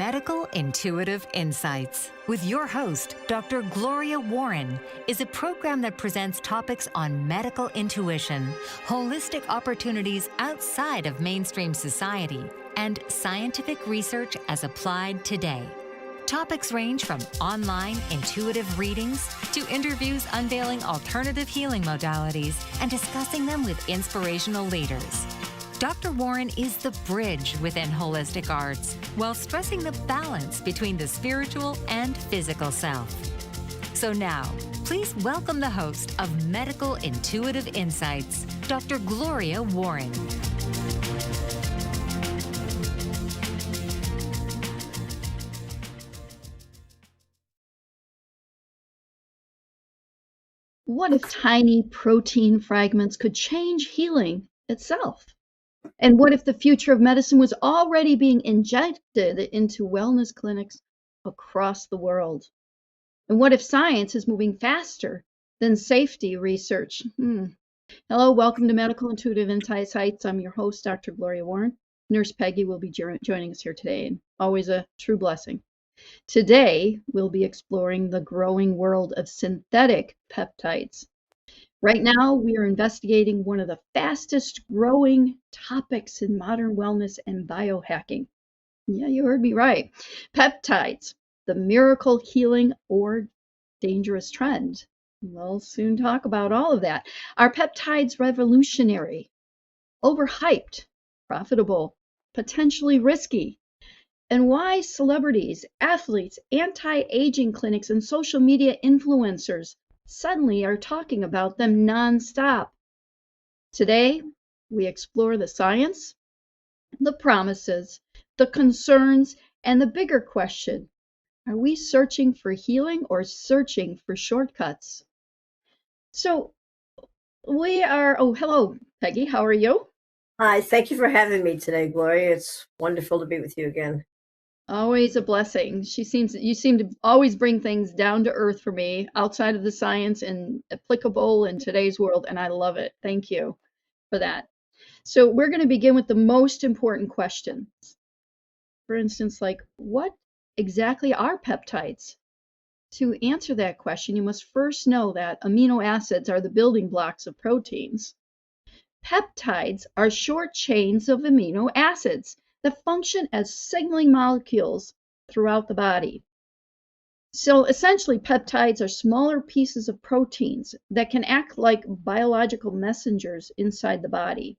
Medical Intuitive Insights with your host, Dr. Gloria Warren, is a program that presents topics on medical intuition, holistic opportunities outside of mainstream society, and scientific research as applied today. Topics range from online intuitive readings to interviews unveiling alternative healing modalities and discussing them with inspirational leaders. Dr. Warren is the bridge within holistic arts while stressing the balance between the spiritual and physical self. So now, please welcome the host of Medical Intuitive Insights, Dr. Gloria Warren. What if tiny protein fragments could change healing itself? And what if the future of medicine was already being injected into wellness clinics across the world? And what if science is moving faster than safety research? Hello, welcome to Medical Intuitive Insights. I'm your host, Dr. Gloria Warren. Nurse Peggy will be joining us here today, and always a true blessing. Today, we'll be exploring the growing world of synthetic peptides. Right now, we are investigating one of the fastest growing topics in modern wellness and biohacking. Yeah, you heard me right. Peptides, the miracle healing or dangerous trend. We'll soon talk about all of that. Are peptides revolutionary, overhyped, profitable, potentially risky? And why celebrities, athletes, anti-aging clinics, and social media influencers suddenly are talking about them nonstop. Today, we explore the science, the promises, the concerns, and the bigger question: are we searching for healing or searching for shortcuts? So hello, Peggy, how are you? Hi, thank you for having me today, Gloria. It's wonderful to be with you again. Always a blessing. You seem to always bring things down to earth for me, outside of the science and applicable in today's world, and I love it. Thank you for that. So we're going to begin with the most important questions. For instance, like, what exactly are peptides? To answer that question, you must first know that amino acids are the building blocks of proteins. Peptides are short chains of amino acids that function as signaling molecules throughout the body. So essentially, peptides are smaller pieces of proteins that can act like biological messengers inside the body.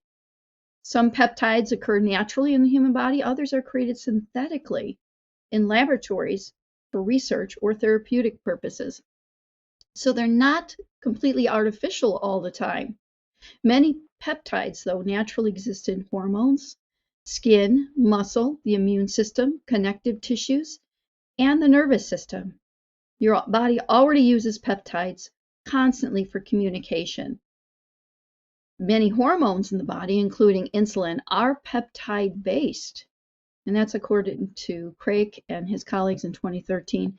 Some peptides occur naturally in the human body, others are created synthetically in laboratories for research or therapeutic purposes. So they're not completely artificial all the time. Many peptides, though, naturally exist in hormones, skin, muscle, the immune system, connective tissues, and the nervous system. Your body already uses peptides constantly for communication. Many hormones in the body, including insulin, are peptide-based, and that's according to Craig and his colleagues in 2013,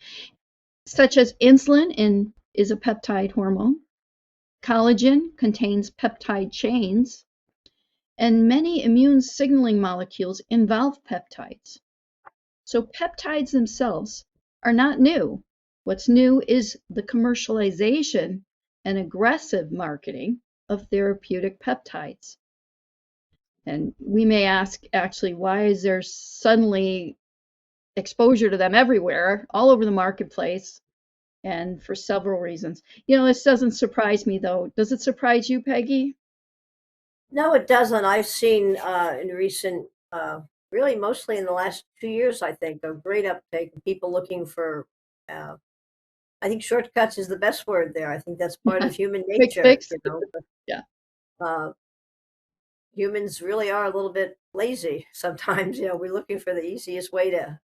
such as insulin is a peptide hormone. Collagen contains peptide chains, and many immune signaling molecules involve peptides. So peptides themselves are not new. What's new is the commercialization and aggressive marketing of therapeutic peptides. And we may ask, actually, why is there suddenly exposure to them everywhere, all over the marketplace? And for several reasons. This doesn't surprise me, though. Does it surprise you, Peggy? No, it doesn't. I've seen in recent, really mostly in the last 2 years, I think, a great uptake of people looking for, I think shortcuts is the best word there. I think that's part of human Quick nature, fix. But, Yeah. Humans really are a little bit lazy sometimes. We're looking for the easiest way to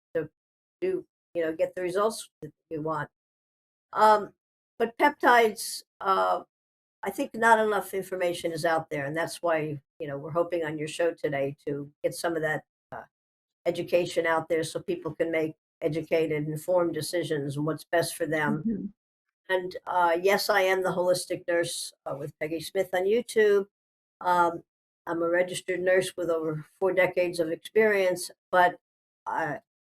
do, get the results that we want. But peptides, I think not enough information is out there, and that's why we're hoping on your show today to get some of that education out there so people can make educated, informed decisions on what's best for them. Mm-hmm. And yes, I am the holistic nurse with Peggy Smith on YouTube. I'm a registered nurse with over 4 decades of experience, but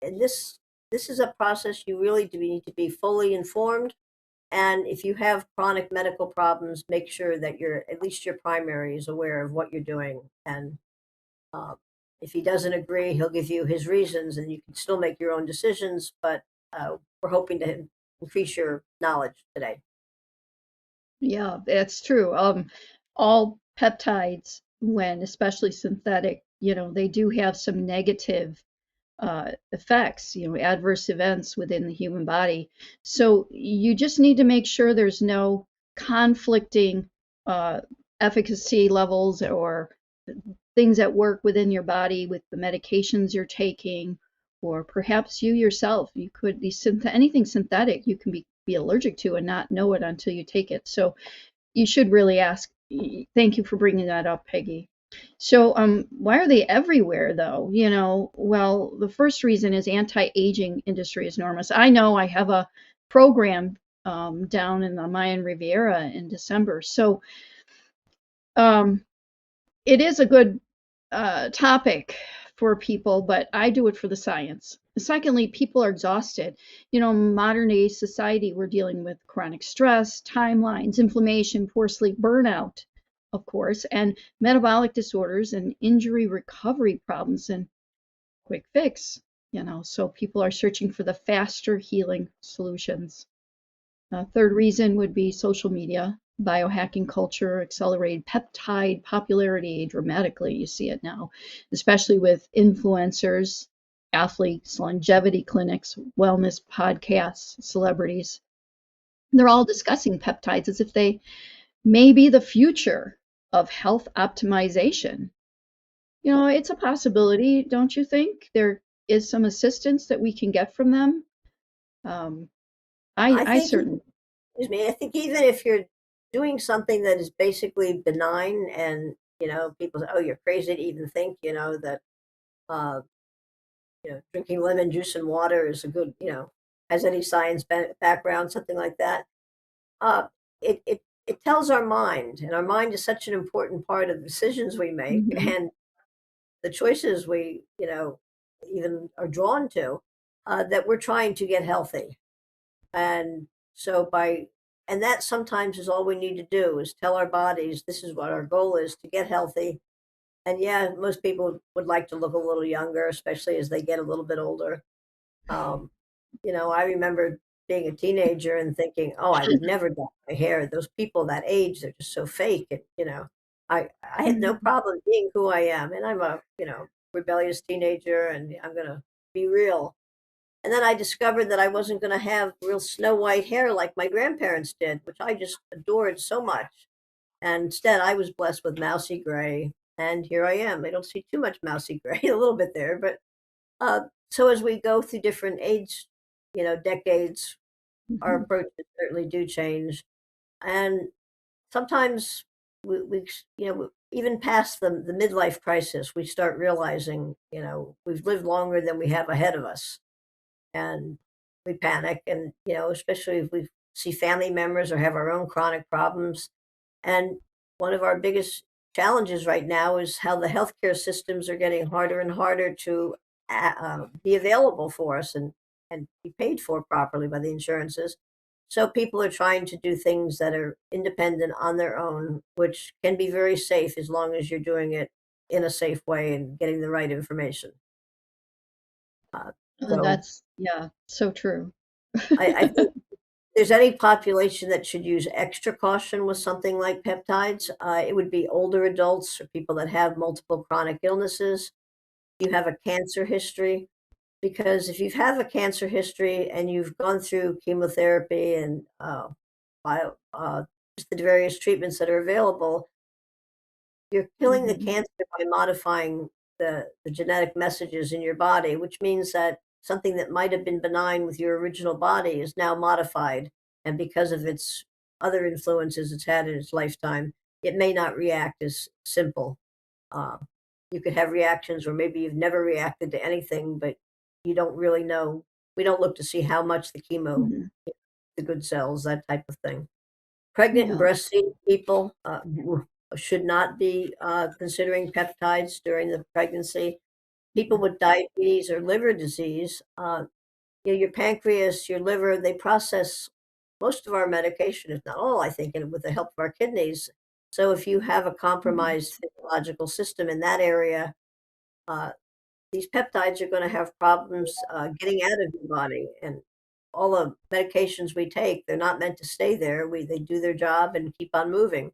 in this this is a process you really do need to be fully informed. And if you have chronic medical problems, make sure that at least your primary is aware of what you're doing. And uh, if he doesn't agree, he'll give you his reasons, and you can still make your own decisions. But we're hoping to increase your knowledge today. Yeah, that's true. All peptides, when especially synthetic, they do have some negative effects, adverse events within the human body. So you just need to make sure there's no conflicting uh, efficacy levels or things at work within your body with the medications you're taking, or perhaps you yourself, you could be anything synthetic you can be allergic to and not know it until you take it. So you should really ask. Thank you for bringing that up, Peggy. So, why are they everywhere, though? Well, the first reason is anti-aging industry is enormous. I know I have a program down in the Mayan Riviera in December, so um, it is a good topic for people, but I do it for the science. Secondly, people are exhausted. Modern day society, we're dealing with chronic stress, timelines, inflammation, poor sleep, burnout, of course, and metabolic disorders and injury recovery problems and quick fix. So people are searching for the faster healing solutions. Third reason would be social media. Biohacking culture accelerated peptide popularity dramatically. You see it now, especially with influencers, athletes, longevity clinics, wellness podcasts, celebrities. They're all discussing peptides as if they may be the future of health optimization. It's a possibility, don't you think? There is some assistance that we can get from them. Um, I I think, certainly. excuse me, I think even if you're doing something that is basically benign, and people say, "Oh, you're crazy to even think," that uh, drinking lemon juice and water is a good, has any science background, something like that. Uh, it tells our mind, and our mind is such an important part of the decisions we make Mhm. and the choices we, even are drawn to, that we're trying to get healthy. And so and that sometimes is all we need to do is tell our bodies this is what our goal is, to get healthy. And yeah, most people would like to look a little younger, especially as they get a little bit older. Um, I remember being a teenager and thinking, "Oh, I would never dye my hair. Those people that age, they're just so fake." And I had no Mhm. problem being who I am, and I'm a rebellious teenager, and I'm gonna be real. And then I discovered that I wasn't gonna have real snow white hair like my grandparents did, which I just adored so much. And instead, I was blessed with mousy gray, and here I am. I don't see too much mousy gray, a little bit there, but so as we go through different age, decades, our Mhm. approaches certainly do change. And sometimes we even past the midlife crisis, we start realizing, we've lived longer than we have ahead of us. And we panic, and, especially if we see family members or have our own chronic problems. And one of our biggest challenges right now is how the healthcare systems are getting harder and harder to be available for us and be paid for properly by the insurances. So people are trying to do things that are independent on their own, which can be very safe as long as you're doing it in a safe way and getting the right information. Uh, so That's, yeah, so true. I think there's any population that should use extra caution with something like peptides, it would be older adults or people that have multiple chronic illnesses. You have a cancer history, because if you have a cancer history and you've gone through chemotherapy and just the various treatments that are available, you're killing the Mhm. cancer by modifying the genetic messages in your body, which means that something that might have been benign with your original body is now modified. And because of its other influences it's had in its lifetime, it may not react as simple. Uh, you could have reactions where maybe you've never reacted to anything, but you don't really know. We don't look to see how much the chemo, Mhm. the good cells, that type of thing. Pregnant and Yeah. breastfeeding people should not be considering peptides during the pregnancy. People with diabetes or liver disease, your pancreas, your liver, they process most of our medication, if not all, I think, and with the help of our kidneys. So if you have a Mhm. compromised physiological system in that area, uh, these peptides are going to have problems getting out of your body. And all the medications we take, they're not meant to stay there. They do their job and keep on moving.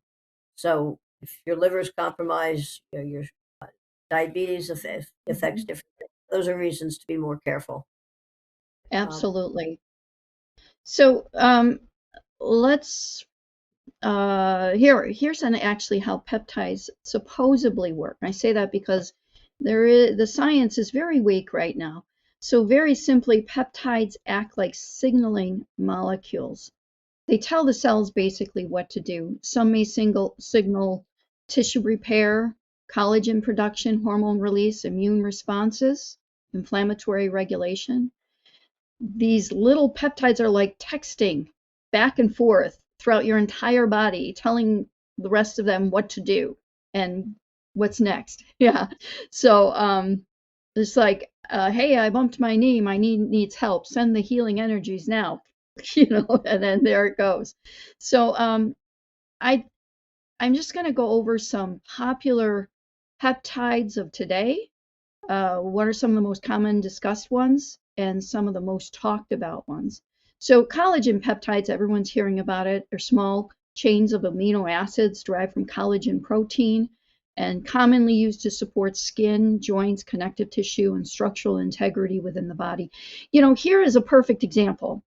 So if your liver is compromised, your uh, diabetes affects Mhm. different things. Those are reasons to be more careful. Um, Absolutely. So let's here's actually how peptides supposedly work. I say that because the science is very weak right now. So very simply, peptides act like signaling molecules. They tell the cells basically what to do. Some may signal tissue repair, collagen production, hormone release, immune responses, inflammatory regulation. These little peptides are like texting back and forth throughout your entire body, telling the rest of them what to do and what's next. Yeah. So it's like, hey, I bumped my knee. My knee needs help. Send the healing energies now. And then there it goes. So I I'm just going to go over some popular peptides of today. What are some of the most common discussed ones and some of the most talked about ones? So, collagen peptides, everyone's hearing about it. They're small chains of amino acids derived from collagen protein and commonly used to support skin, joints, connective tissue, and structural integrity within the body. Here is a perfect example.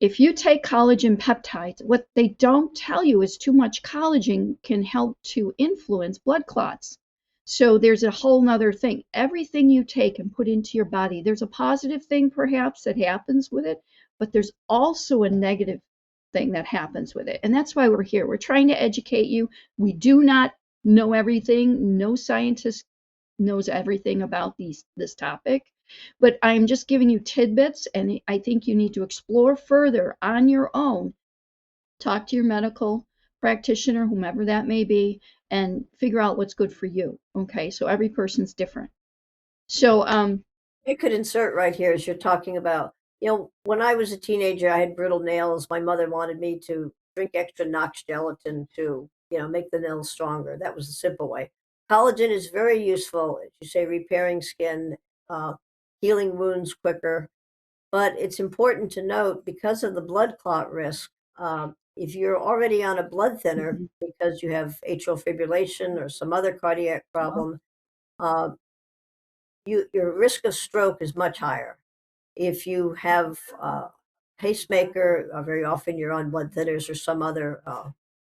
If you take collagen peptides, what they don't tell you is too much collagen can help to influence blood clots. So there's a whole nother thing. Everything you take and put into your body, there's a positive thing perhaps that happens with it, but there's also a negative thing that happens with it. And that's why we're here. We're trying to educate you. We do not know everything. No scientist knows everything about this topic. But I'm just giving you tidbits, and I think you need to explore further on your own. Talk to your medical practitioner, whomever that may be, and figure out what's good for you. Okay, so every person's different. So, I could insert right here as you're talking about, when I was a teenager, I had brittle nails. My mother wanted me to drink extra Knox gelatin to, make the nails stronger. That was the simple way. Collagen is very useful, as you say, repairing skin, uh, healing wounds quicker. But it's important to note because of the blood clot risk, if you're already on a blood thinner mhm, because you have atrial fibrillation or some other cardiac well, problem, uh, your risk of stroke is much higher. If you have a pacemaker, very often you're on blood thinners or some other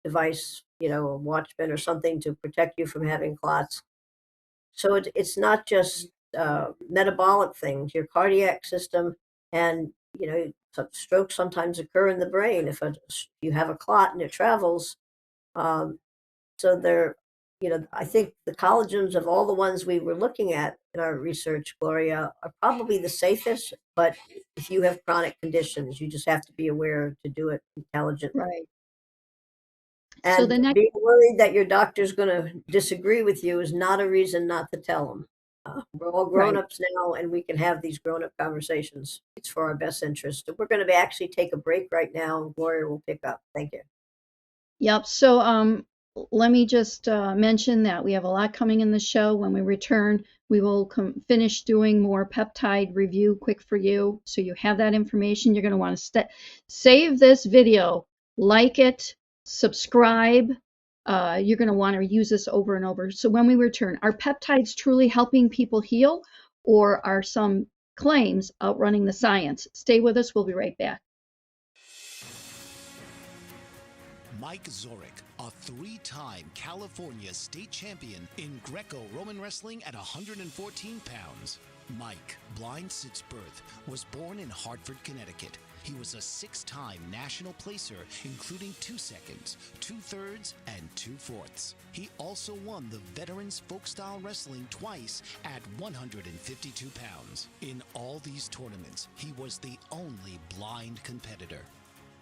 device, a Watchman or something to protect you from having clots. So it's not just metabolic things, your cardiac system, and strokes sometimes occur in the brain if you have a clot and it travels. Um, so I think the collagens of all the ones we were looking at in our research, Gloria, are probably the safest. But if you have chronic conditions, you just have to be aware to do it intelligently. right. So And the next, being worried that your doctor's going to disagree with you is not a reason not to tell them. We're all grown right. ups now, and we can have these grown up conversations. It's for our best interest. We're going to actually take a break right now, and Gloria will pick up. Thank you. Yep. So let me just mention that we have a lot coming in the show. When we return, we will finish doing more peptide review quick for you. So you have that information. You're going to want to save this video, like it, subscribe. You're going to want to use this over and over. So when we return, are peptides truly helping people heal, or are some claims outrunning the science? Stay with us. We'll be right back. Mike Zorek, a three-time California state champion in Greco-Roman wrestling at 114 pounds. Mike, blind since birth, was born in Hartford, Connecticut. He was a six-time national placer, including 2 seconds, 2/3, and 2/4. He also won the Veterans Folk-Style Wrestling twice at 152 pounds. In all these tournaments, he was the only blind competitor.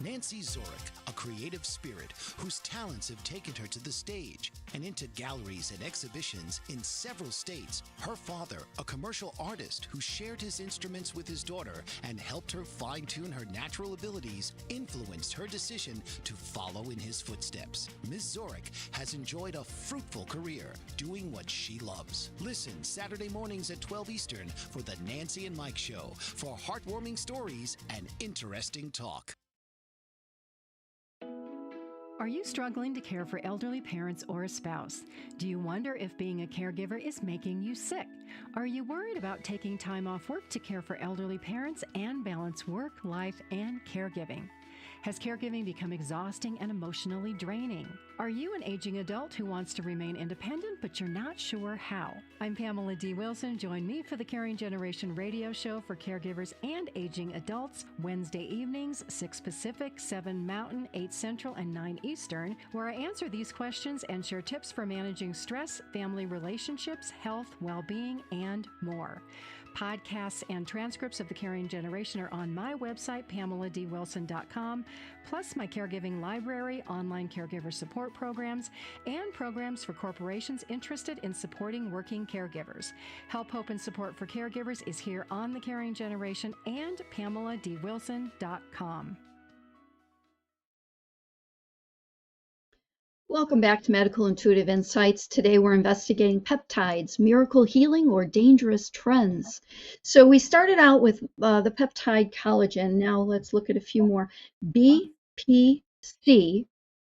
Nancy Zorick, a creative spirit whose talents have taken her to the stage and into galleries and exhibitions in several states. Her father, a commercial artist who shared his instruments with his daughter and helped her fine-tune her natural abilities, influenced her decision to follow in his footsteps. Ms. Zorick has enjoyed a fruitful career doing what she loves. Listen Saturday mornings at 12 Eastern for the Nancy and Mike Show for heartwarming stories and interesting talk. Are you struggling to care for elderly parents or a spouse? Do you wonder if being a caregiver is making you sick? Are you worried about taking time off work to care for elderly parents and balance work, life, and caregiving? Has caregiving become exhausting and emotionally draining? Are you an aging adult who wants to remain independent, but you're not sure how? I'm Pamela D. Wilson. Join me for the Caring Generation radio show for caregivers and aging adults, Wednesday evenings, 6 Pacific, 7 Mountain, 8 Central, and 9 Eastern, where I answer these questions and share tips for managing stress, family relationships, health, well-being, and more. Podcasts and transcripts of The Caring Generation are on my website, PamelaDWilson.com, plus my caregiving library, online caregiver support programs, and programs for corporations interested in supporting working caregivers. Help, hope, and support for caregivers is here on The Caring Generation and PamelaDWilson.com. Welcome back to Medical Intuitive Insights. Today we're investigating peptides, miracle healing or dangerous trends. So we started out with the peptide collagen. Now let's look at a few more. BPC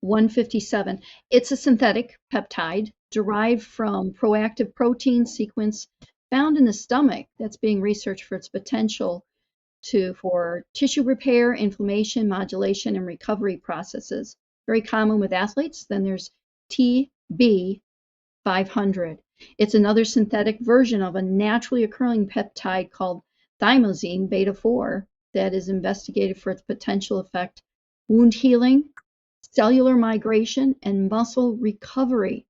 157. It's a synthetic peptide derived from proactive protein sequence found in the stomach that's being researched for its potential for tissue repair, inflammation, modulation, and recovery processes. Very common with athletes. Then there's TB 500. It's another synthetic version of a naturally occurring peptide called thymosin beta 4 that is investigated for its potential effect, wound healing, cellular migration, and muscle recovery.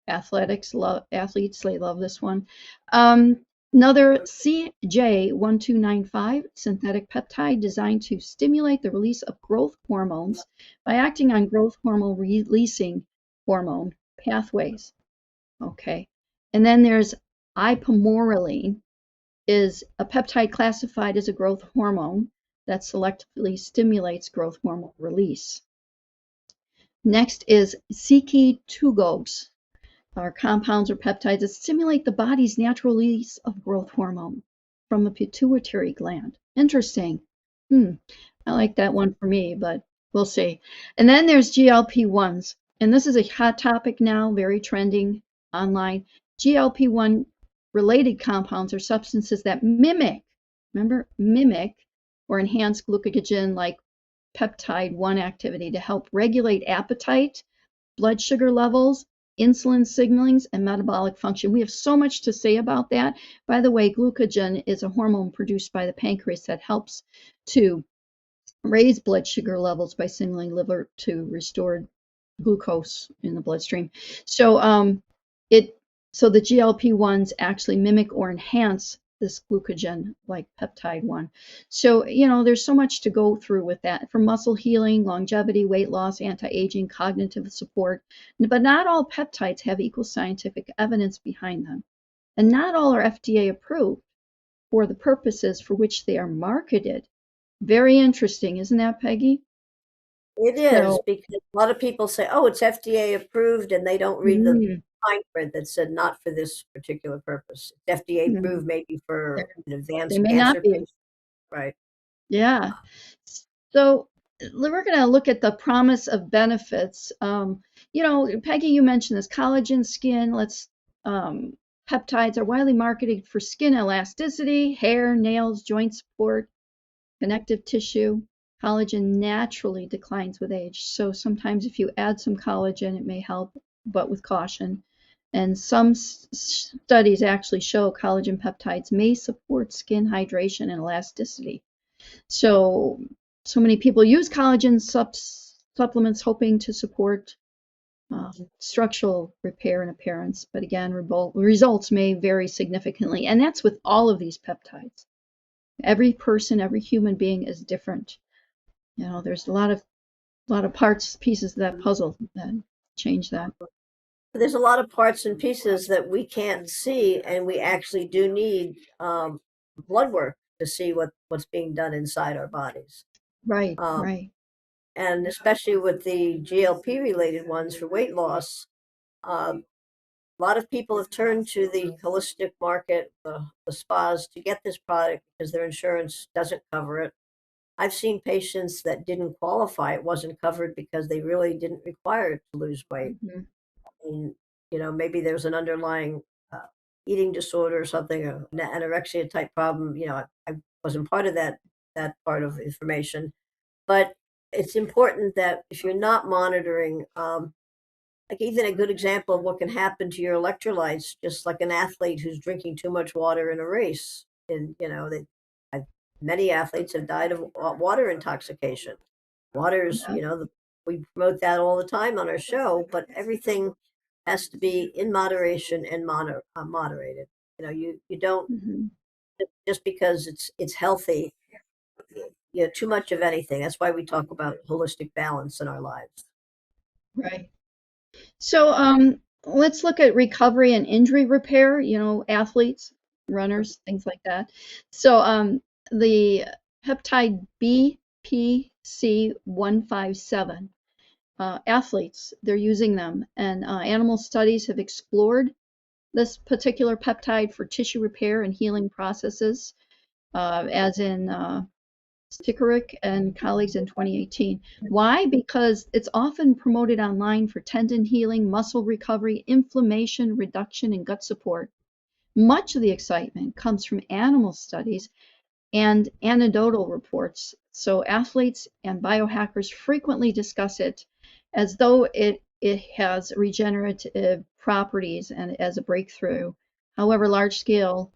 Athletes, they love this one. Another CJ1295 synthetic peptide designed to stimulate the release of growth hormones by acting on growth hormone releasing hormone pathways. Okay. And then there's ipamorelin, is a peptide classified as a growth hormone that selectively stimulates growth hormone release. Next is secretagogues, are compounds or peptides that stimulate the body's natural release of growth hormone from the pituitary gland. Interesting. I like that one for me, but we'll see. And then there's GLP-1s, and this is a hot topic now, very trending online. GLP-1 related compounds are substances that mimic or enhance glucagon-like peptide 1 activity to help regulate appetite, blood sugar levels, insulin signalings, and metabolic function. We have so much to say about that. By the way, glucagon is a hormone produced by the pancreas that helps to raise blood sugar levels by signaling liver to restore glucose in the bloodstream. So the GLP-1s actually mimic or enhance this glucagon like peptide 1. So, there's so much to go through with that for muscle healing, longevity, weight loss, anti-aging, cognitive support. But not all peptides have equal scientific evidence behind them. And not all are FDA approved for the purposes for which they are marketed. Very interesting, isn't that, Peggy? It is, because a lot of people say, oh, it's FDA approved, and they don't read the fine print that said not for this particular purpose. It's FDA approved maybe for an advanced they may cancer not be. patient. Right. Yeah. So we're going to look at the promise of benefits. Peggy, you mentioned this collagen, skin. Peptides are widely marketed for skin elasticity, hair, nails, joint support, connective tissue. Collagen naturally declines with age. So sometimes if you add some collagen, it may help, but with caution. And some studies actually show collagen peptides may support skin hydration and elasticity. So many people use collagen supplements hoping to support structural repair and appearance. But again, results may vary significantly. And that's with all of these peptides. Every person, every human being is different. There's a lot of parts, pieces of that puzzle that change that. There's a lot of parts and pieces that we can't see, and we actually do need blood work to see what's being done inside our bodies. Right, Um, right. and especially with the GLP related ones for weight loss, a lot of people have turned to the holistic market, the spas, to get this product because their insurance doesn't cover it. I've seen patients that didn't qualify; it wasn't covered because they really didn't require it to lose weight. Hmm. And maybe there's an underlying eating disorder or something, an anorexia type problem. I wasn't part of that part of information, but it's important that if you're not monitoring, like even a good example of what can happen to your electrolytes, just like an athlete who's drinking too much water in a race, and many athletes have died of water intoxication. Water's, Yeah. we promote that all the time on our show, but everything has to be in moderation and moderated. You don't Hmm. just because it's healthy, too much of anything. That's why we talk about holistic balance in our lives. Right. So let's look at recovery and injury repair, athletes, runners, things like that. So the peptide BPC157, athletes, they're using them, and animal studies have explored this particular peptide for tissue repair and healing processes, as in Stickerick and colleagues in 2018. Why? Because it's often promoted online for tendon healing, muscle recovery, inflammation reduction, and gut support. Much of the excitement comes from animal studies and anecdotal reports. So athletes and biohackers frequently discuss it as though it has regenerative properties and as a breakthrough. However, large scale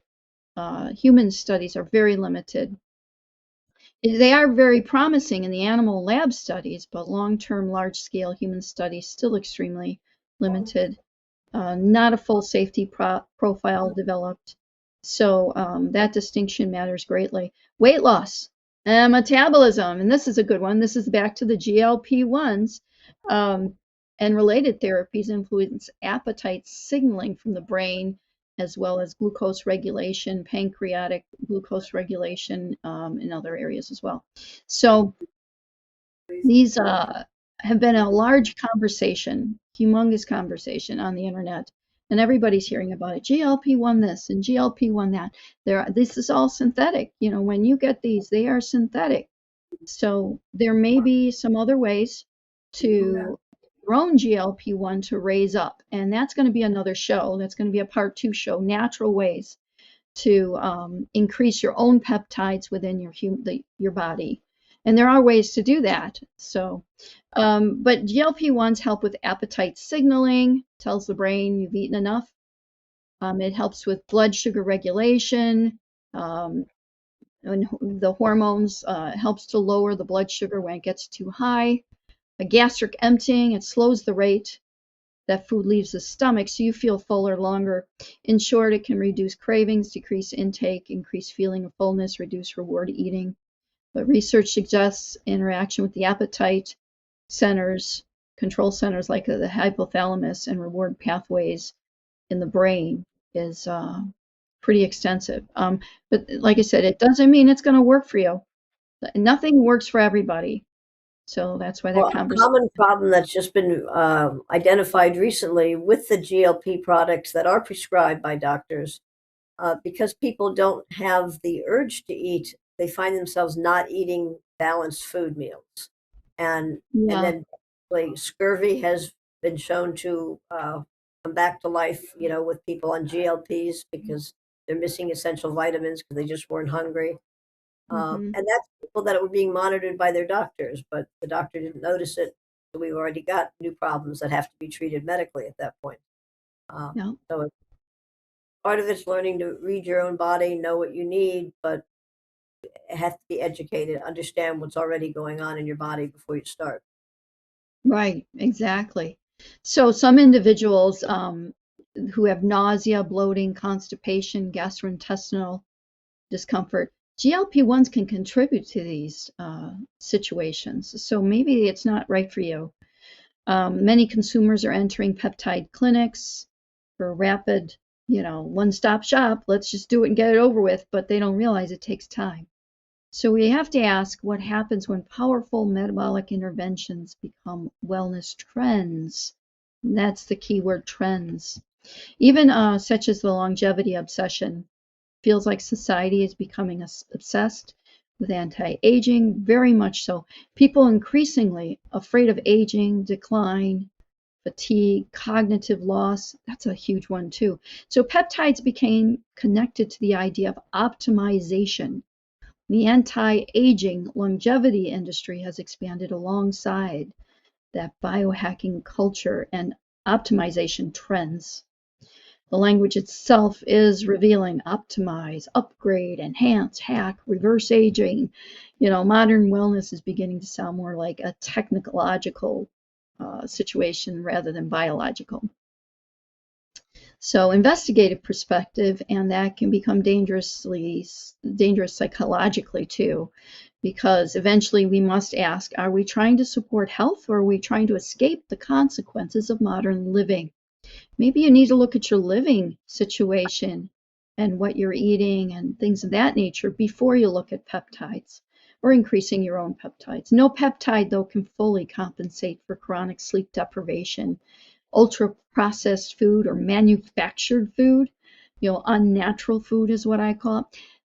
human studies are very limited. They are very promising in the animal lab studies, but long-term, large-scale human studies still extremely limited. Not a full safety profile developed. So that distinction matters greatly. Weight loss and metabolism, and this is a good one. This is back to the GLP-1s, and related therapies influence appetite signaling from the brain, as well as glucose regulation, pancreatic glucose regulation, in other areas as well. So these have been a large conversation, humongous conversation on the internet, and everybody's hearing about it. GLP-1 this and GLP-1 that. This is all synthetic. When you get these, they are synthetic. So there may be some other ways to your own GLP-1 to raise up, and that's going to be another show. That's going to be a part 2 show, natural ways to increase your own peptides within your body. And there are ways to do that. So, but GLP-1s help with appetite signaling, tells the brain you've eaten enough. It helps with blood sugar regulation, and the hormones, helps to lower the blood sugar when it gets too high. A gastric emptying, it slows the rate that food leaves the stomach, so you feel fuller longer. In short, it can reduce cravings, decrease intake, increase feeling of fullness, reduce reward eating. But research suggests interaction with the appetite centers, control centers like the hypothalamus and reward pathways in the brain is pretty extensive. But like I said, it doesn't mean it's going to work for you. Nothing works for everybody. So that's why that Well, a conversation. common problem that's just been identified recently with the GLP products that are prescribed by doctors, because people don't have the urge to eat, they find themselves not eating balanced food meals, and Yeah. then like scurvy has been shown to come back to life, with people on GLPs because they're missing essential vitamins because they just weren't hungry. Hmm. And that's people that were being monitored by their doctors, but the doctor didn't notice it. So we've already got new problems that have to be treated medically at that point. Yeah. So part of it's learning to read your own body, know what you need, but it has to be educated, understand what's already going on in your body before you start. Right, exactly. So some individuals who have nausea, bloating, constipation, gastrointestinal discomfort, GLP-1s can contribute to these situations. So maybe it's not right for you. Many consumers are entering peptide clinics for rapid, one-stop shop. Let's just do it and get it over with, but they don't realize it takes time. So we have to ask what happens when powerful metabolic interventions become wellness trends. And that's the key word, trends. Even such as the longevity obsession. Feels like society is becoming obsessed with anti-aging, very much so. People increasingly afraid of aging, decline, fatigue, cognitive loss. That's a huge one too. So peptides became connected to the idea of optimization. The anti-aging longevity industry has expanded alongside that biohacking culture and optimization trends. The language itself is revealing: optimize, upgrade, enhance, hack, reverse aging. Modern wellness is beginning to sound more like a technological situation rather than biological. So investigative perspective, and that can become dangerous psychologically too, because eventually we must ask, are we trying to support health, or are we trying to escape the consequences of modern living? Maybe you need to look at your living situation and what you're eating and things of that nature before you look at peptides or increasing your own peptides. No peptide, though, can fully compensate for chronic sleep deprivation, ultra-processed food or manufactured food, unnatural food is what I call it,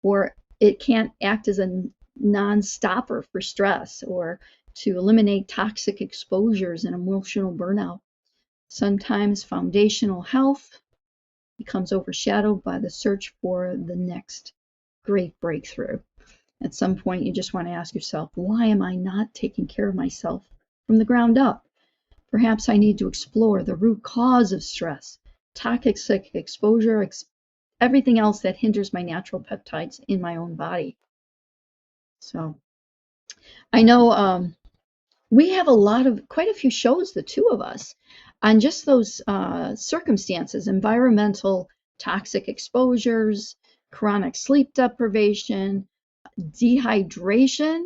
or it can't act as a non-stopper for stress or to eliminate toxic exposures and emotional burnout. Sometimes foundational health becomes overshadowed by the search for the next great breakthrough. At some point, you just want to ask yourself, why am I not taking care of myself from the ground up? Perhaps I need to explore the root cause of stress, toxic exposure, everything else that hinders my natural peptides in my own body. So I know we have quite a few shows, the two of us, on just those circumstances: environmental toxic exposures, chronic sleep deprivation, dehydration,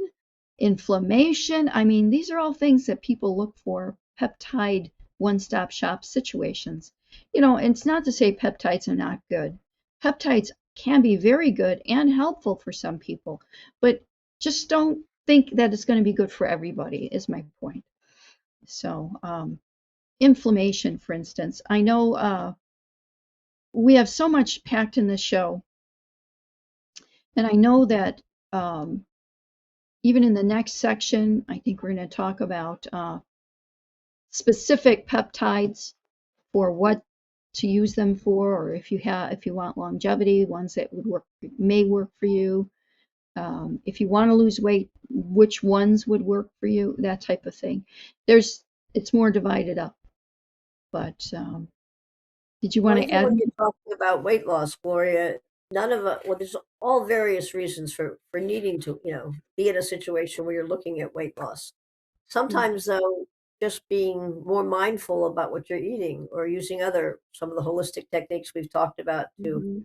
inflammation. I mean, these are all things that people look for, peptide one-stop shop situations. It's not to say peptides are not good. Peptides can be very good and helpful for some people, but just don't think that it's going to be good for everybody, is my point. So inflammation, for instance. I know we have so much packed in this show, and I know that even in the next section, I think we're going to talk about specific peptides for what to use them for, or if you want longevity, ones that may work for you. If you want to lose weight, which ones would work for you, that type of thing. It's more divided up. But did you want to add? When you're talking about weight loss, Gloria, there's all various reasons for needing to, be in a situation where you're looking at weight loss. Sometimes, though, just being more mindful about what you're eating or using some of the holistic techniques we've talked about to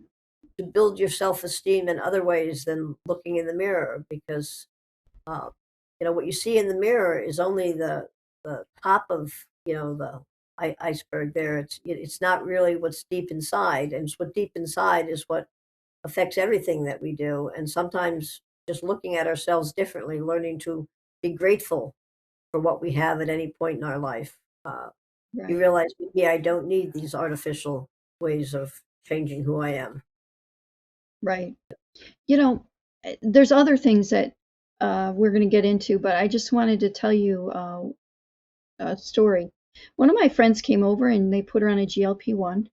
build your self-esteem in other ways than looking in the mirror, because what you see in the mirror is only the top of the iceberg there. It's not really what's deep inside, and what deep inside is what affects everything that we do. And sometimes just looking at ourselves differently, learning to be grateful for what we have at any point in our life, you realize, maybe I don't need these artificial ways of changing who I am. Right. There's other things that we're going to get into, but I just wanted to tell you a story. One of my friends came over and they put her on a GLP-1,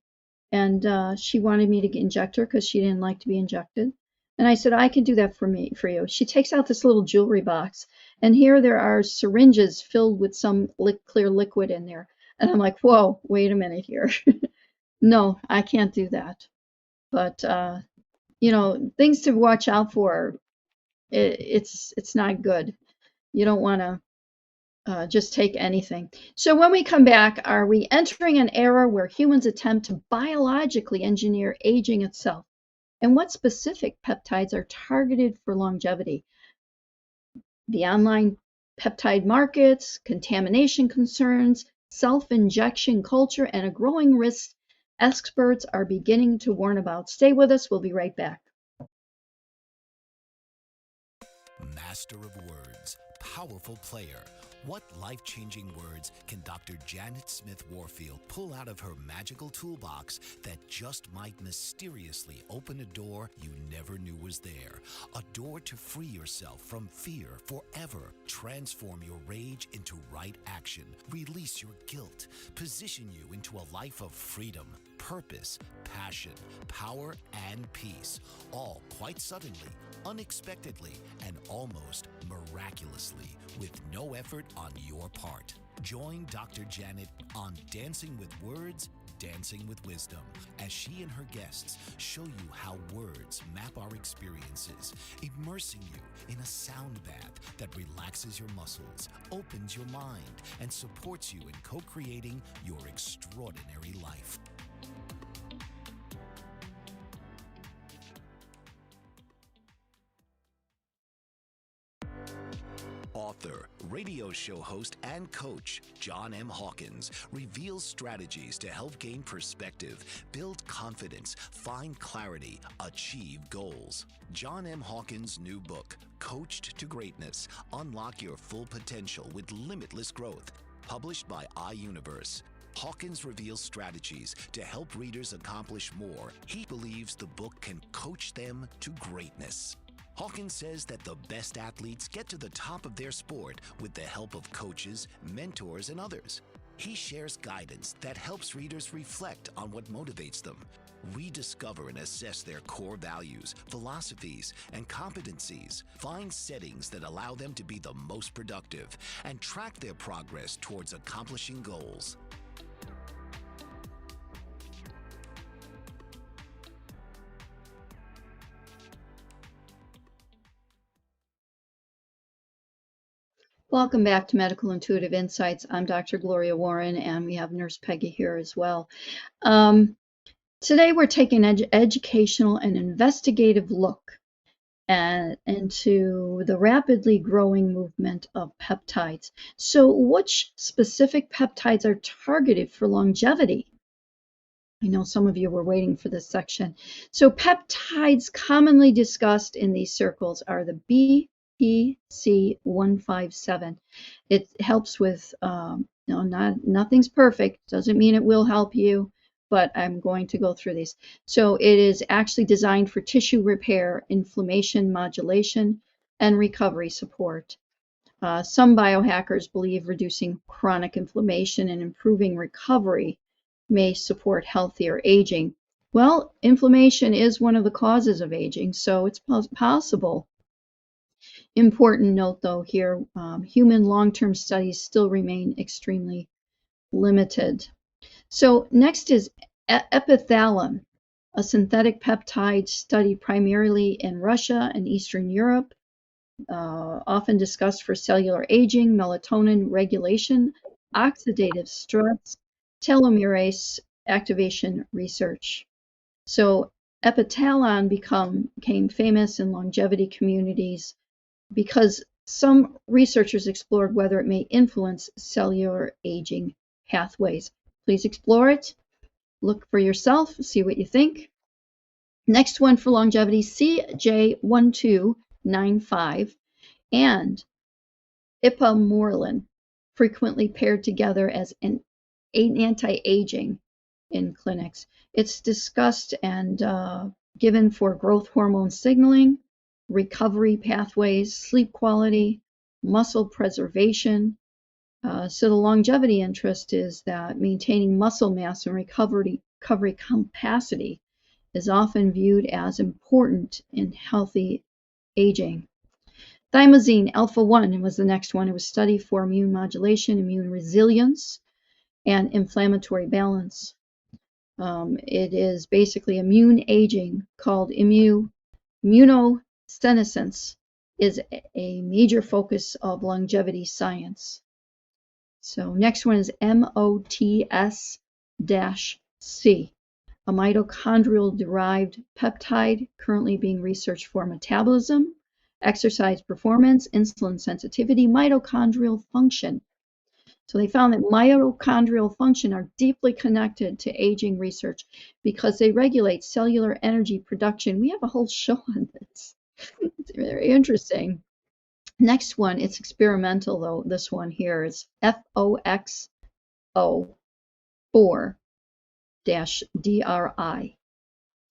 and she wanted me to inject her because she didn't like to be injected. And I said, I can do that for you. She takes out this little jewelry box, and here there are syringes filled with some clear liquid in there. And I'm like, whoa, wait a minute here. No, I can't do that. But things to watch out for. It's not good. You don't want to just take anything. So when we come back, are we entering an era where humans attempt to biologically engineer aging itself? and what specific peptides are targeted for longevity. The online peptide markets, contamination concerns, self-injection culture, and a growing risk experts are beginning to warn about. Stay with us. We'll be right back. Master of words, powerful player. What life-changing words can Dr. Janet Smith Warfield pull out of her magical toolbox that just might mysteriously open a door you never knew was there? A door to free yourself from fear forever. Transform your rage into right action. Release your guilt. Position you into a life of freedom, purpose, passion, power, and peace. All quite suddenly, unexpectedly, and almost miraculously, with no effort on your part. Join Dr. Janet on Dancing with Words, Dancing with Wisdom, as she and her guests show you how words map our experiences, immersing you in a sound bath that relaxes your muscles, opens your mind, and supports you in co-creating your extraordinary life. Author, radio show host, and coach John M. Hawkins reveals strategies to help gain perspective, build confidence, find clarity, achieve goals. John M. Hawkins' new book, Coached to Greatness, Unlock Your Full Potential with Limitless Growth, published by iUniverse. Hawkins reveals strategies to help readers accomplish more. He believes the book can coach them to greatness. Hawkins says that the best athletes get to the top of their sport with the help of coaches, mentors, and others. He shares guidance that helps readers reflect on what motivates them, rediscover and assess their core values, philosophies, and competencies, find settings that allow them to be the most productive, and track their progress towards accomplishing goals. Welcome back to Medical Intuitive Insights. I'm Dr. Gloria Warren, and we have Nurse Peggy here as well. Today we're taking an educational and investigative look into the rapidly growing movement of peptides. So which specific peptides are targeted for longevity? I know some of you were waiting for this section. So peptides commonly discussed in these circles are the BPC157. It helps with, nothing's perfect, doesn't mean it will help you, but I'm going to go through these. So it is actually designed for tissue repair, inflammation modulation, and recovery support. Some biohackers believe reducing chronic inflammation and improving recovery may support healthier aging. Well, inflammation is one of the causes of aging, so it's possible. Important note though here, human long-term studies still remain extremely limited. So next is epithalin, a synthetic peptide studied primarily in Russia and Eastern Europe, often discussed for cellular aging, melatonin regulation, oxidative stress, telomerase activation research. So epithalin became famous in longevity communities because some researchers explored whether it may influence cellular aging pathways. Please explore it, look for yourself, see what you think. Next one for longevity, CJ1295 and ipamorelin, frequently paired together as an anti-aging in clinics. It's discussed and given for growth hormone signaling, recovery pathways, sleep quality, muscle preservation. So the longevity interest is that maintaining muscle mass and recovery capacity is often viewed as important in healthy aging. Thymosin alpha-1 was the next one. It was studied for immune modulation, immune resilience, and inflammatory balance. It is basically immune aging called immunosenescence is a major focus of longevity science. So next one is MOTS-C. a mitochondrial-derived peptide currently being researched for metabolism, exercise performance, insulin sensitivity, mitochondrial function. So they found that mitochondrial function are deeply connected to aging research because they regulate cellular energy production. We have a whole show on this. It's very interesting. Next one, it's experimental though. This one here is FOXO4-DRI.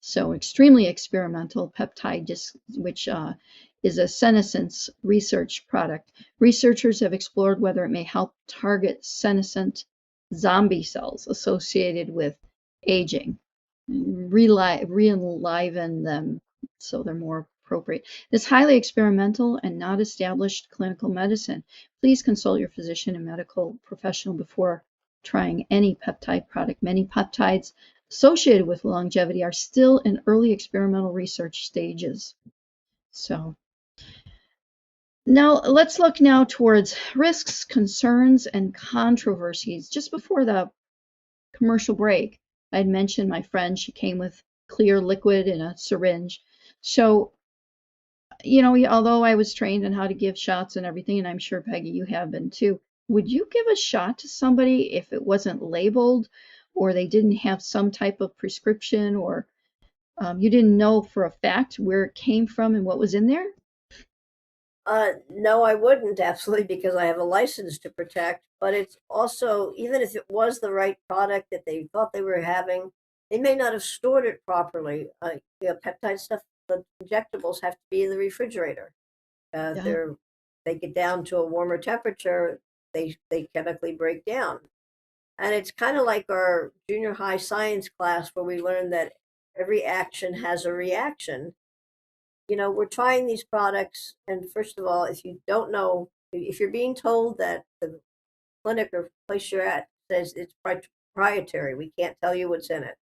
So extremely experimental peptide, which is a senescence research product. Researchers have explored whether it may help target senescent zombie cells associated with aging, re-enliven them so they're more appropriate. It's highly experimental and not established clinical medicine. Please consult your physician and medical professional before trying any peptide product. Many peptides associated with longevity are still in early experimental research stages. So now let's look now towards risks, concerns, and controversies. Just before the commercial break, I had mentioned my friend, she came with clear liquid in a syringe. So, you know, although I was trained on how to give shots and everything, and I'm sure, Peggy, you have been too, would you give a shot to somebody if it wasn't labeled or they didn't have some type of prescription, or you didn't know for a fact where it came from and what was in there? No, I wouldn't, absolutely, because I have a license to protect. But it's also, even if it was the right product that they thought they were having, they may not have stored it properly. Peptide stuff, the injectables have to be in the refrigerator. Yeah. They get down to a warmer temperature, they chemically break down. And it's kind of like our junior high science class where we learned that every action has a reaction. You know, we're trying these products, and first of all, if you don't know, if you're being told that the clinic or place you're at says it's proprietary, we can't tell you what's in it,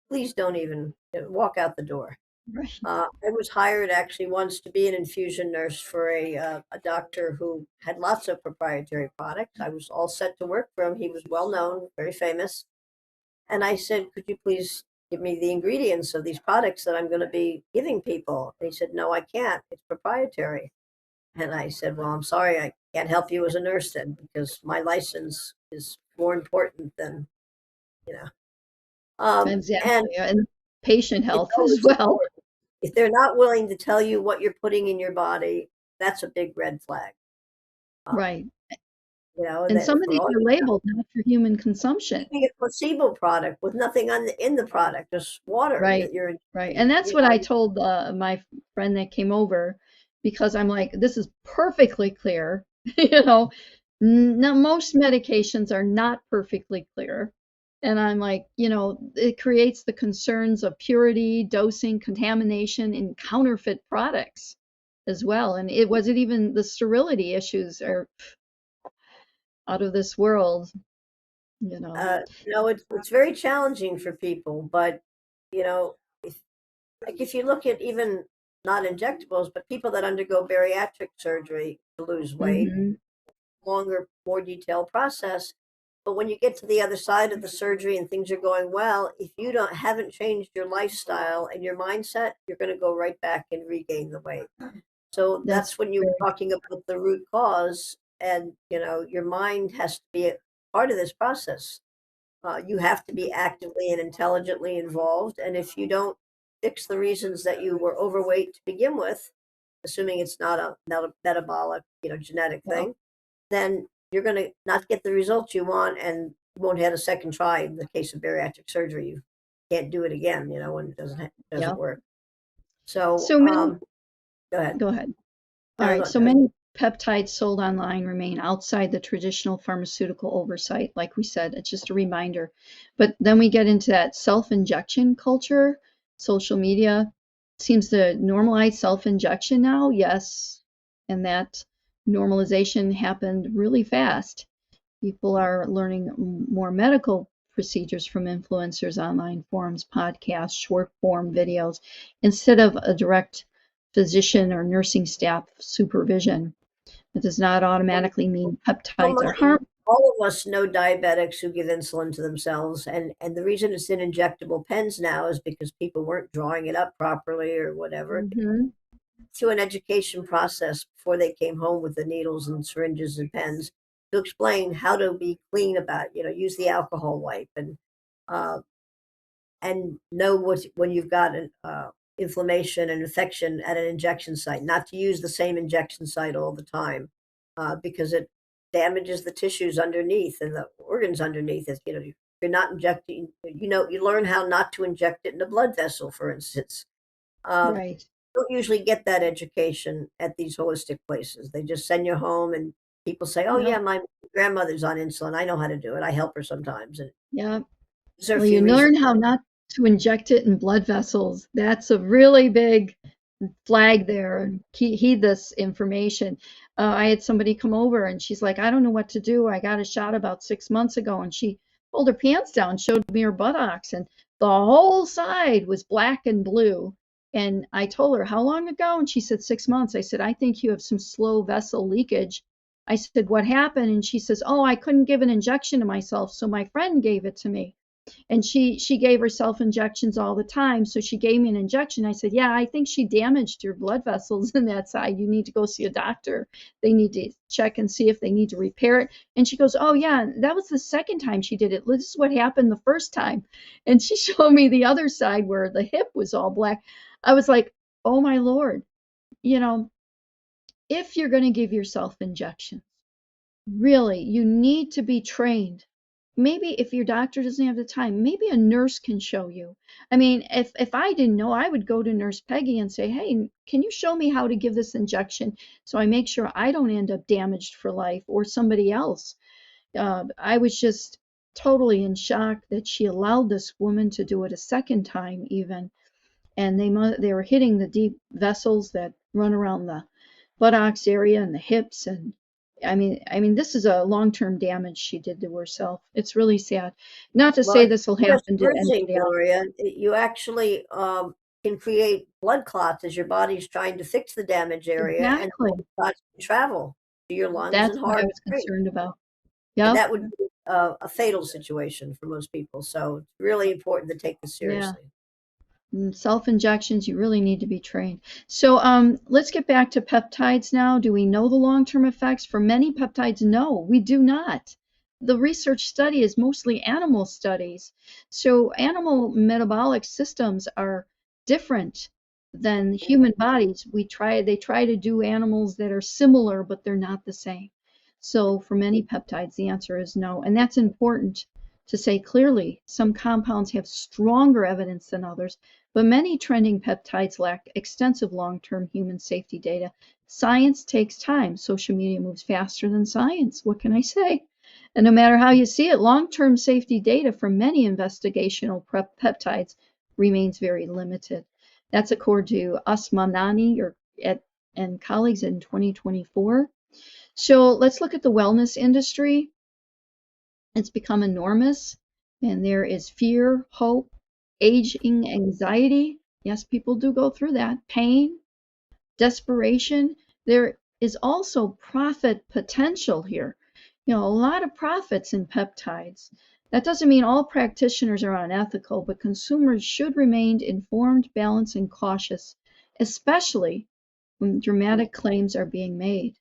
please don't even walk out the door. Right. I was hired actually once to be an infusion nurse for a doctor who had lots of proprietary products. I was all set to work for him. He was well known, very famous. And I said, could you please give me the ingredients of these products that I'm going to be giving people? And he said, no, I can't. It's proprietary. And I said, well, I'm sorry, I can't help you as a nurse then, because my license is more important than, you know. And Exactly. And patient it's health as always well. important. If they're not willing to tell you what you're putting in your body, that's a big red flag. Right. You know, And that some of for these all are labeled not for human consumption. a placebo product with nothing in the product, just water Right. that you're, Right. And that's you what I know, told my friend that came over, because I'm like, this is perfectly clear. You know, most medications are not perfectly clear. And I'm like, you know, it creates the concerns of purity, dosing, contamination in counterfeit products as well. And it wasn't even the sterility issues are out of this world, you know. it's very challenging for people, but you know, if you look at even not injectables, but people that undergo bariatric surgery to lose weight, Hmm. longer, more detailed process. But when you get to the other side of the surgery and things are going well, if you haven't changed your lifestyle and your mindset, you're going to go right back and regain the weight. So That's that's when you very, were talking about the root cause, and you know your mind has to be a part of this process. You have to be actively and intelligently involved, and if you don't fix the reasons that you were overweight to begin with, assuming it's not a metabolic, genetic yeah. thing, then you're going to not get the results you want, and you won't have a second try. In the case of bariatric surgery, you can't do it again, when it doesn't Yeah. work. So, So many, go ahead. go ahead. All No, right, no, so no. many peptides sold online remain outside the traditional pharmaceutical oversight. Like we said, it's just a reminder. But then we get into that self-injection culture. Social media seems to normalize self-injection now, yes. And that normalization happened really fast. People are learning more medical procedures from influencers, online forums, podcasts, short form videos, instead of a direct physician or nursing staff supervision. It does not automatically mean So peptides are my, harmful. all of us know diabetics who give insulin to themselves, and the reason it's in injectable pens now is because people weren't drawing it up properly or whatever. Hmm. Through an education process before they came home with the needles and syringes and pens to explain how to be clean about it, use the alcohol wipe uh, and know what when you've got an inflammation and infection at an injection site, not to use the same injection site all the time because it damages the tissues underneath and the organs underneath it. You're not injecting, you learn how not to inject it in a blood vessel, for instance. Uh, Right. don't usually get that education at these holistic places. They just send you home and people say, "Oh Yep. yeah, my grandmother's on insulin. I know how to do it. I help her sometimes." And Yep. these are a Well, you few reasons. learn how not to inject it in blood vessels. That's a really big flag there. And heed this information. I had somebody come over and she's like, I don't know what to do. I got a shot about 6 months ago. And she pulled her pants down, showed me her buttocks, and the whole side was black and blue. And I told her, how long ago? And she said, 6 months. I said, I think you have some slow vessel leakage. I said, what happened? And she says, oh, I couldn't give an injection to myself. So my friend gave it to me, and she gave herself injections all the time. So she gave me an injection. I said, yeah, I think she damaged your blood vessels in that side. You need to go see a doctor. They need to check and see if they need to repair it. And she goes, oh yeah, that was the second time she did it. This is what happened the first time. And she showed me the other side where the hip was all black. I was like, oh my Lord, you know, if you're going to give yourself injections, really, you need to be trained. Maybe if your doctor doesn't have the time, maybe a nurse can show you. I mean, if I didn't know, I would go to Nurse Peggy and say, hey, can you show me how to give this injection so I make sure I don't end up damaged for life or somebody else? I was just totally in shock that she allowed this woman to do it a second time, even. And they were hitting the deep vessels that run around the buttocks area and the hips. And I mean this is a long-term damage she did to herself. It's really sad. Not to Well, say it's this will just happen to bridging, anybody else. Gloria. You actually can create blood clots as your body's trying to fix the damage area, and the Exactly. blood clots can travel to your lungs That's and what I heart was and brain. concerned about. And Yep. that would be a fatal situation for most people. So it's really important to take this Yeah. seriously. Self-injections, you really need to be trained. So let's get back to peptides now. Do we know the long-term effects? For many peptides, no, we do not. The research study is mostly animal studies. So animal metabolic systems are different than human bodies. They try to do animals that are similar, but they're not the same. So for many peptides, the answer is no. And that's important to say clearly. Some compounds have stronger evidence than others, but many trending peptides lack extensive long-term human safety data. Science takes time. Social media moves faster than science. What can I say? And no matter how you see it, long-term safety data from many investigational peptides remains very limited. That's according to Usmanani and colleagues in 2024. So let's look at the wellness industry. It's become enormous, and there is fear, hope, aging anxiety. Yes, people do go through that. Pain, desperation. There is also profit potential here. A lot of profits in peptides. That doesn't mean all practitioners are unethical, but consumers should remain informed, balanced, and cautious, especially when dramatic claims are being made.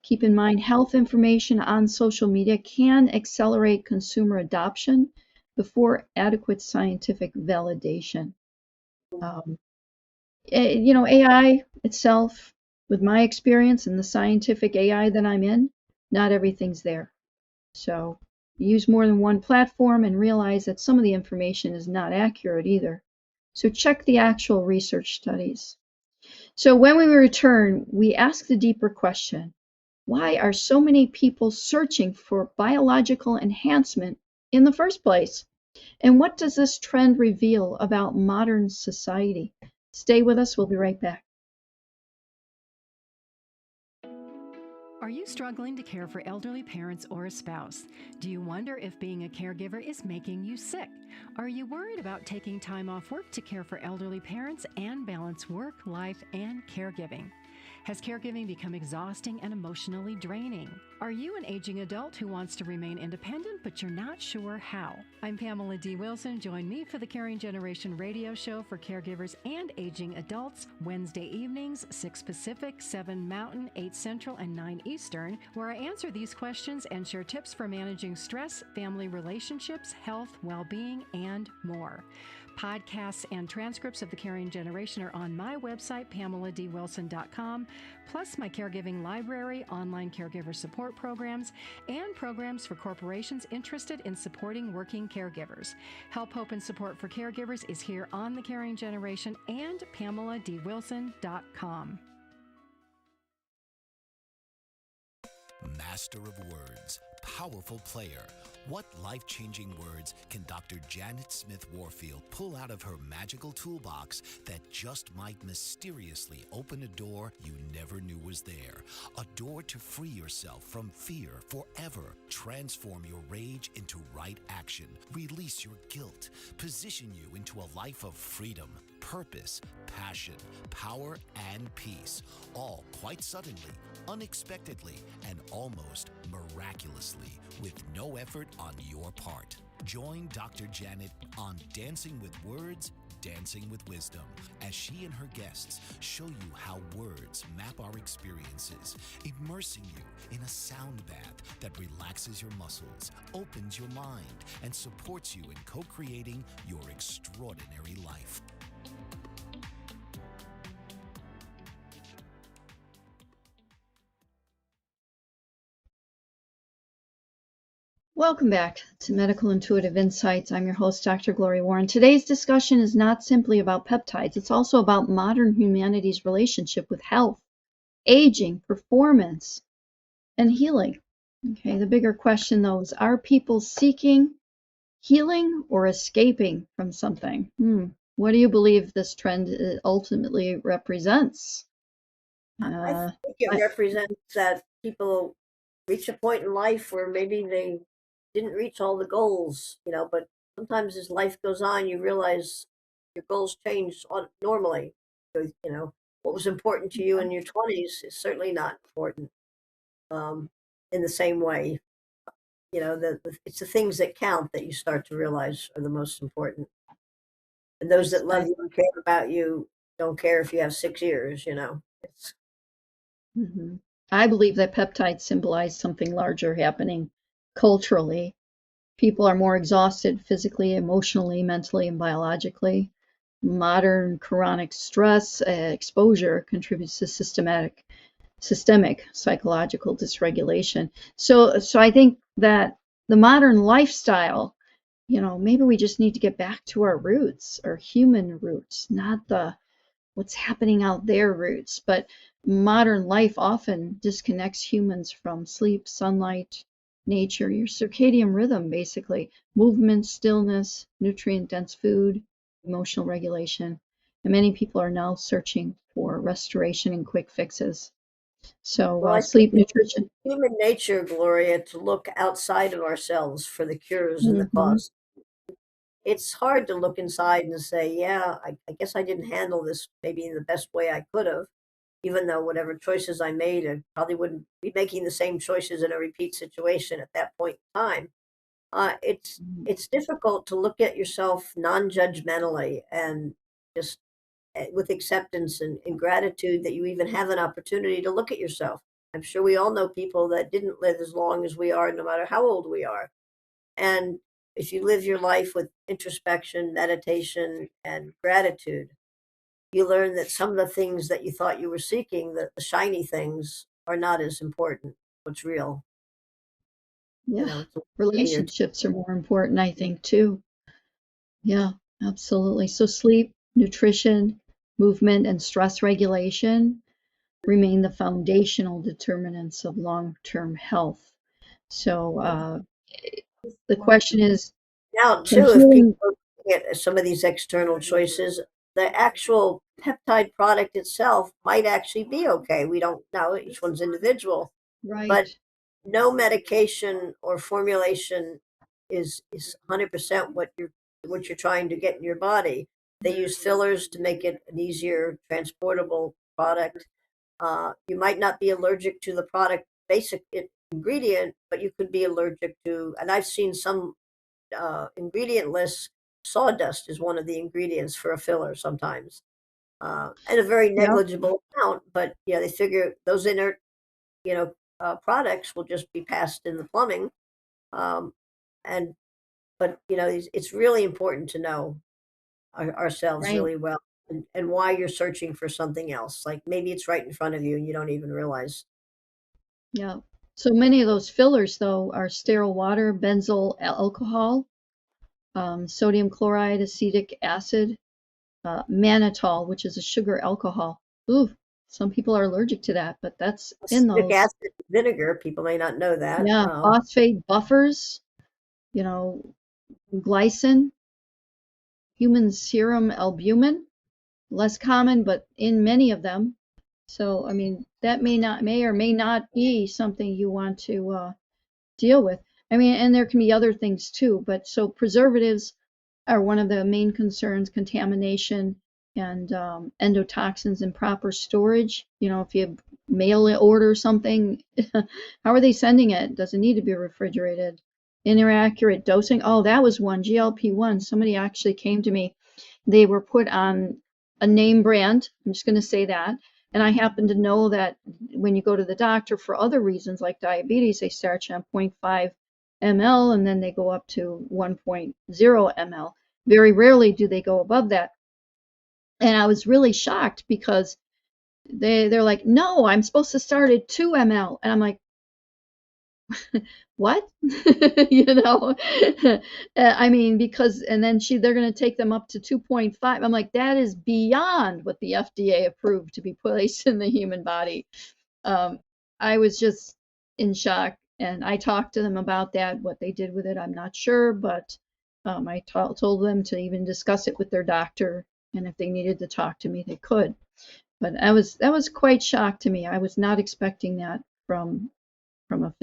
Keep in mind, health information on social media can accelerate consumer adoption before adequate scientific validation. Um, AI itself, with my experience in the scientific AI that I'm in, not everything's there. So use more than one platform and realize that some of the information is not accurate either. So check the actual research studies. So when we return, we ask the deeper question: why are so many people searching for biological enhancement in the first place? And what does this trend reveal about modern society? Stay with us. We'll be right back. Are you struggling to care for elderly parents or a spouse? Do you wonder if being a caregiver is making you sick? Are you worried about taking time off work to care for elderly parents and balance work, life, and caregiving? Has caregiving become exhausting and emotionally draining? Are you an aging adult who wants to remain independent but you're not sure how? I'm Pamela D. Wilson. Join me for the Caring Generation radio show for caregivers and aging adults, Wednesday evenings, 6 Pacific, 7 Mountain, 8 Central, and 9 Eastern, where I answer these questions and share tips for managing stress, family relationships, health, well-being, and more. Podcasts and transcripts of the Caring Generation are on my website, PamelaDWilson.com, plus my caregiving library, online caregiver support programs, and programs for corporations interested in supporting working caregivers. Help, hope, and support for caregivers is here on the Caring Generation and PamelaDWilson.com. Master of words, powerful player. What life-changing words can Dr. Janet Smith Warfield pull out of her magical toolbox that just might mysteriously open a door you never knew was there? A door to free yourself from fear forever. Transform your rage into right action. Release your guilt. Position you into a life of freedom, purpose, passion, power, and peace. All quite suddenly, unexpectedly, and almost miraculously, with no effort on your part. Join Dr. Janet on Dancing with Words, Dancing with Wisdom, as she and her guests show you how words map our experiences, immersing you in a sound bath that relaxes your muscles, opens your mind, and supports you in co-creating your extraordinary life. Welcome back to Medical Intuitive Insights. I'm your host, Dr. Gloria Warren. Today's discussion is not simply about peptides. It's also about modern humanity's relationship with health, aging, performance, and healing. Okay, the bigger question, though, is are people seeking healing or escaping from something? What do you believe this trend ultimately represents? I think it represents that people reach a point in life where maybe they didn't reach all the goals, but sometimes as life goes on, you realize your goals change normally. So, what was important to you in your 20s is certainly not important in the same way. It's the things that count that you start to realize are the most important. And those that love you and care about you don't care if you have 6 years, It's I believe that peptides symbolize something larger happening culturally. People are more exhausted physically, emotionally, mentally, and biologically. Modern chronic stress exposure contributes to systemic psychological dysregulation. So I think that the modern lifestyle, maybe we just need to get back to our roots, our human roots, not the what's happening out there roots. But modern life often disconnects humans from sleep, sunlight, nature, your circadian rhythm, basically, movement, stillness, nutrient-dense food, emotional regulation. And many people are now searching for restoration and quick fixes. So Well, I sleep, think nutrition. it's human nature, Gloria, to look outside of ourselves for the cures and the cause. It's hard to look inside and say, yeah, I guess I didn't handle this maybe in the best way I could have, even though whatever choices I made, I probably wouldn't be making the same choices in a repeat situation at that point in time. It's difficult to look at yourself non-judgmentally and just with acceptance and gratitude that you even have an opportunity to look at yourself. I'm sure we all know people that didn't live as long as we are, no matter how old we are. And if you live your life with introspection, meditation, and gratitude, you learn that some of the things that you thought you were seeking, the shiny things, are not as important. What's real? Yeah, relationships are more important, I think, too. Yeah, absolutely. So sleep, nutrition, movement, and stress regulation remain the foundational determinants of long-term health. So the question is, Now, can too, if people healing, get some of these external choices, the actual peptide product itself might actually be okay. We don't know. Each one's individual. But right, no medication or formulation is 100% what you're trying to get in your body. They use fillers to make it an easier transportable product. You might not be allergic to the product basic ingredient, but you could be allergic to, and I've seen some ingredient lists, sawdust is one of the ingredients for a filler sometimes, and a very Yep. negligible amount, but yeah, they figure those inert, products will just be passed in the plumbing. Um, and, but, it's really important to know ourselves Right. really well, and why you're searching for something else. Like maybe it's right in front of you and you don't even realize. Yeah. So many of those fillers, though, are sterile water, benzyl alcohol, sodium chloride, acetic acid, mannitol, which is a sugar alcohol. Ooh, some people are allergic to that, but that's in Acetic those. acid, vinegar, people may not know that. Yeah, phosphate buffers, you know, glycine, human serum albumin, less common, but in many of them. So, I mean, that may or may not be something you want to deal with. I mean, and there can be other things too, but so preservatives are one of the main concerns, contamination and endotoxins and proper storage. If you mail order something, how are they sending it? Does it need to be refrigerated? Inaccurate dosing. Oh, that was one, GLP-1. Somebody actually came to me. They were put on a name brand. I'm just going to say that. And I happen to know that when you go to the doctor for other reasons like diabetes, they start you on 0.5 ml and then they go up to 1.0 ml. Very rarely do they go above that. And I was really shocked because they're like, no, I'm supposed to start at 2 ml. And I'm like, what? I mean, because, and then they're going to take them up to 2.5. I'm like, that is beyond what the FDA approved to be placed in the human body. I was just in shock, and I talked to them about that. What they did with it, I'm not sure, but I told them to even discuss it with their doctor, and if they needed to talk to me, they could. But that was quite shocked to me. I was not expecting that from a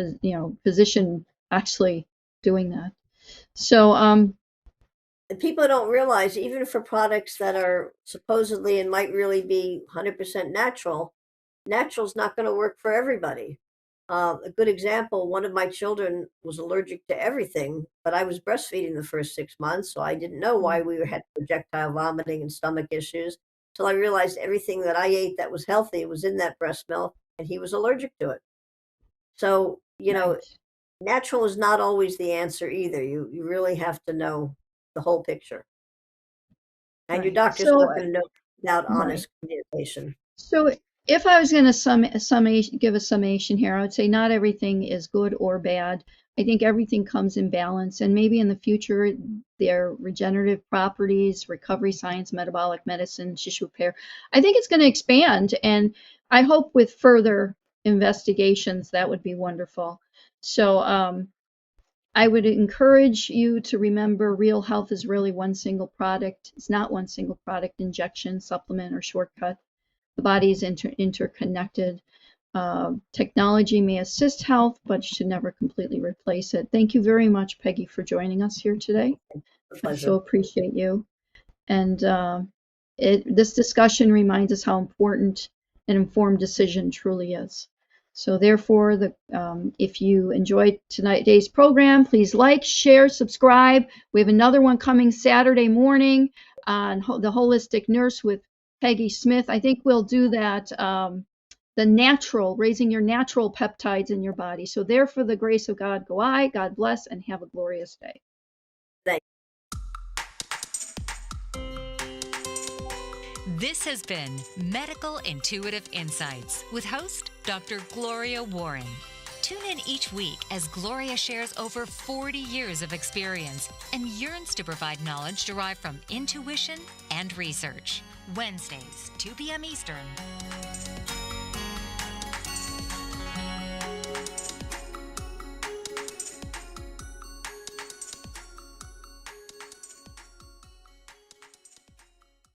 physician actually doing that. So And people don't realize, even for products that are supposedly and might really be 100% natural, natural's not going to work for everybody. A good example, one of my children was allergic to everything, but I was breastfeeding the first 6 months, so I didn't know why we had projectile vomiting and stomach issues till I realized everything that I ate that was healthy was in that breast milk, and he was allergic to it. So, right, natural is not always the answer either. You really have to know the whole picture. And your right. doctor's So not going to know without right. honest communication. So if I was going to give a summation here, I would say not everything is good or bad. I think everything comes in balance, and maybe in the future, their regenerative properties, recovery science, metabolic medicine, tissue repair, I think it's going to expand, and I hope with further investigations, that would be wonderful. So I would encourage you to remember real health is really one single product. It's not one single product, injection, supplement, or shortcut. The body is interconnected. Technology may assist health, but should never completely replace it. Thank you very much, Peggy, for joining us here today. A I so pleasure. appreciate you. And this discussion reminds us how important an informed decision truly is. So therefore, if you enjoyed today's program, please like, share, subscribe. We have another one coming Saturday morning on the Holistic Nurse with Peggy Smith. I think we'll do that, raising your natural peptides in your body. So therefore, the grace of God go I. God bless and have a glorious day. Thank This has been Medical Intuitive Insights with host Dr. Gloria Warren. Tune in each week as Gloria shares over 40 years of experience and yearns to provide knowledge derived from intuition and research. Wednesdays, 2 p.m. Eastern.